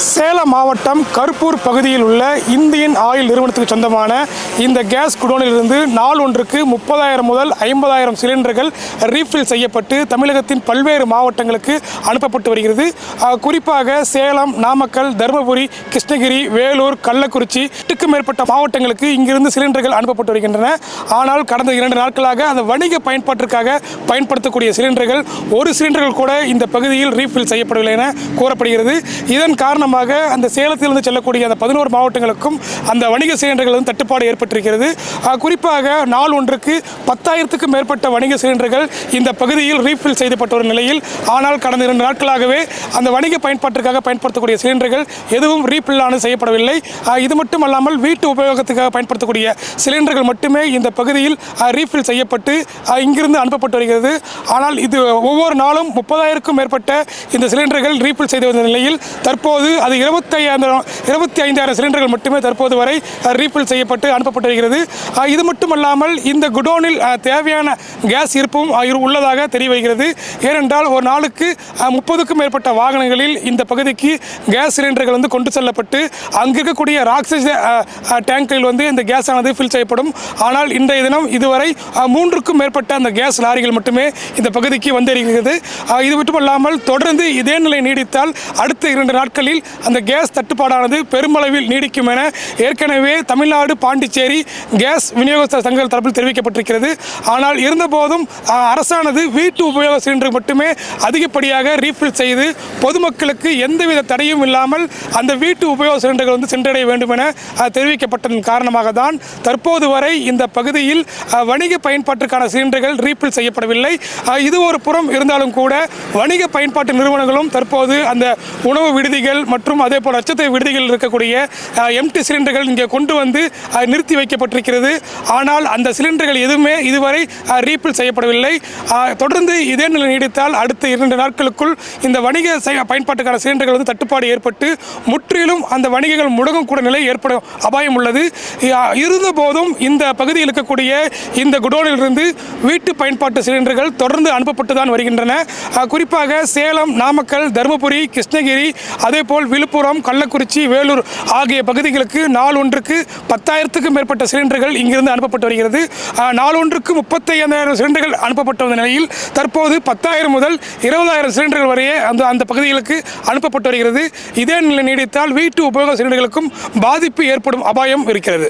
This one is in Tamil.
சேலம் மாவட்டம் கருப்பூர் பகுதியில் உள்ள இந்தியன் ஆயில் நிறுவனத்துக்கு சொந்தமான இந்த கேஸ் குடோனிலிருந்து நாள் ஒன்றுக்கு 30,000 முதல் 50,000 சிலிண்டர்கள் ரீஃபில் செய்யப்பட்டு தமிழகத்தின் பல்வேறு மாவட்டங்களுக்கு அனுப்பப்பட்டு வருகிறது. குறிப்பாக சேலம், நாமக்கல், தருமபுரி, கிருஷ்ணகிரி, வேலூர், கள்ளக்குறிச்சி மேற்பட்ட மாவட்டங்களுக்கு இங்கிருந்து சிலிண்டர்கள் அனுப்பப்பட்டு வருகின்றன. ஆனால் கடந்த 2 நாட்களாக அந்த வணிக பயன்பாட்டிற்காக பயன்படுத்தக்கூடிய சிலிண்டர்கள் ஒரு சிலிண்டர்கள் கூட இந்த பகுதியில் ரீஃபில் செய்யப்படவில்லை என கூறப்படுகிறது. இதன் காரணமாக அந்த சேலத்திலிருந்து செல்லக்கூடிய அந்த 11 மாவட்டங்களுக்கும் அந்த வணிக சிலிண்டர்கள் தட்டுப்பாடு ஏற்பட்டிருக்கிறது. குறிப்பாக நாள் ஒன்றுக்கு 10,000க்கும் மேற்பட்ட வணிக சிலிண்டர்கள் இந்த பகுதியில் ரீஃபில் செய்யப்பட்ட ஒரு நிலையில், ஆனால் கடந்த 2 நாட்களாகவே அந்த வணிக பயன்பாட்டிற்காக பயன்படுத்தக்கூடிய சிலிண்டர்கள் எதுவும் ரீஃபில்லானது செய்யப்படவில்லை. இது மட்டுமல்லாமல் வீட்டு உபயோகத்துக்காக பயன்படுத்தக்கூடிய சிலிண்டர்கள் மட்டுமே இந்த பகுதியில் ரீஃபில் செய்யப்பட்டு இங்கிருந்து அனுப்பப்பட்டு வருகிறது. ஆனால் இது ஒவ்வொரு நாளும் 30,000க்கும் மேற்பட்ட இந்த சிலிண்டர்கள் ரீஃபில் செய்து வந்த நிலையில் தற்போது அது 25,000 சிலிண்டர்கள் மட்டுமே தற்போது வரை ரீஃபில் செய்யப்பட்டு அனுப்பப்பட்டு வருகிறது. இது மட்டுமல்லாமல் இந்த குடோனில் தேவையான கேஸ் இருப்பும் உள்ளதாக தெரிய வருகிறது. ஏனென்றால் ஒரு நாளுக்கு 30க்கும் மேற்பட்ட வாகனங்களில் இந்த பகுதிக்கு கேஸ் சிலிண்டர்கள் கொண்டு செல்லப்பட்டு அங்கு இருக்கக்கூடிய ராக்ஸைஸ் டேங்கில் இந்த கேஸ் ஆனது ஃபில் செய்யப்படும். ஆனால் இன்றைய தினம் இதுவரை 3க்கும் மேற்பட்ட அந்த கேஸ் லாரிகள் மட்டுமே இந்த பகுதிக்கு வந்திருக்கிறது. இது மட்டுமல்லாமல் தொடர்ந்து இதே நிலை நீடித்தால் அடுத்த 2 நாட்களில் அந்த கேஸ் தட்டுப்பாடானது பெருமளவில் நீடிக்கும் என ஏற்கனவே தமிழ்நாடு, பாண்டிச்சேரி கேஸ் விநியோகஸ்தர் சங்கங்கள் தரப்பில் தெரிவிக்கப்பட்டிருக்கிறது. ஆனால் இருந்தபோதும் அரசானது வீட்டு உபயோக சிலிண்டர் மட்டுமே அதிகப்படியாக ரீஃபில் செய்து பொதுமக்களுக்கு எந்தவித தடையும் இல்லாமல் அந்த வீட்டு உபயோக சிலிண்டர்கள் சென்றடைய வேண்டும் என தெரிவிக்கப்பட்டதன் காரணமாக தான் தற்போது வரை இந்த பகுதியில் வணிக பயன்பாட்டிற்கான சிலிண்டர்கள் ரீஃபில் செய்யப்படவில்லை. இது ஒரு புறம் இருந்தாலும் கூட வணிக பயன்பாட்டு நிறுவனங்களும் தற்போது அந்த உணவு விடுதிகள் மற்றும் அதே போல் நட்சத்திர விடுதிகளில் இருக்கக்கூடிய எம்டி சிலிண்டர்கள் இங்கே கொண்டு வந்து நிறுத்தி வைக்கப்பட்டிருக்கிறது. ஆனால் அந்த சிலிண்டர்கள் எதுவுமே இதுவரை ரீஃபில் செய்யப்படவில்லை. தொடர்ந்து இதே நிலை நீடித்தால் அடுத்த 2 நாட்களுக்குள் இந்த வணிக பயன்பாட்டுக்கான சிலிண்டர்கள் தட்டுப்பாடு ஏற்பட்டு முற்றிலும் அந்த வணிகங்கள் முடங்கும் கூட நிலை ஏற்படும் அபாயம் உள்ளது. இருந்தபோதும் இந்த பகுதியில் இருக்கக்கூடிய இந்த குடோனிலிருந்து வீட்டு பயன்பாட்டு சிலிண்டர்கள் தொடர்ந்து அனுப்பப்பட்டு தான் வருகின்றன. குறிப்பாக சேலம், நாமக்கல், தருமபுரி, கிருஷ்ணகிரி, அதேபோல் விழுப்புரம், கள்ளக்குறிச்சி, வேலூர் ஆகிய பகுதிகளுக்கு நாள் ஒன்றுக்கு 10,000க்கும் மேற்பட்ட சிலிண்டர்கள் இங்கிருந்து அனுப்பப்பட்டு வருகிறது. நாள் ஒன்றுக்கு 35,000 சிலிண்டர்கள் அனுப்பப்பட்ட வந்த நிலையில் தற்போது 10,000 முதல் 20,000 சிலிண்டர்கள் வரையே அந்த பகுதிகளுக்கு அனுப்பப்பட்டு வருகிறது. இதே நிலை நீடித்தால் வீட்டு உபயோக சிலிண்டர்களுக்கும் பாதிப்பு ஏற்படும் அபாயம் இருக்கிறது.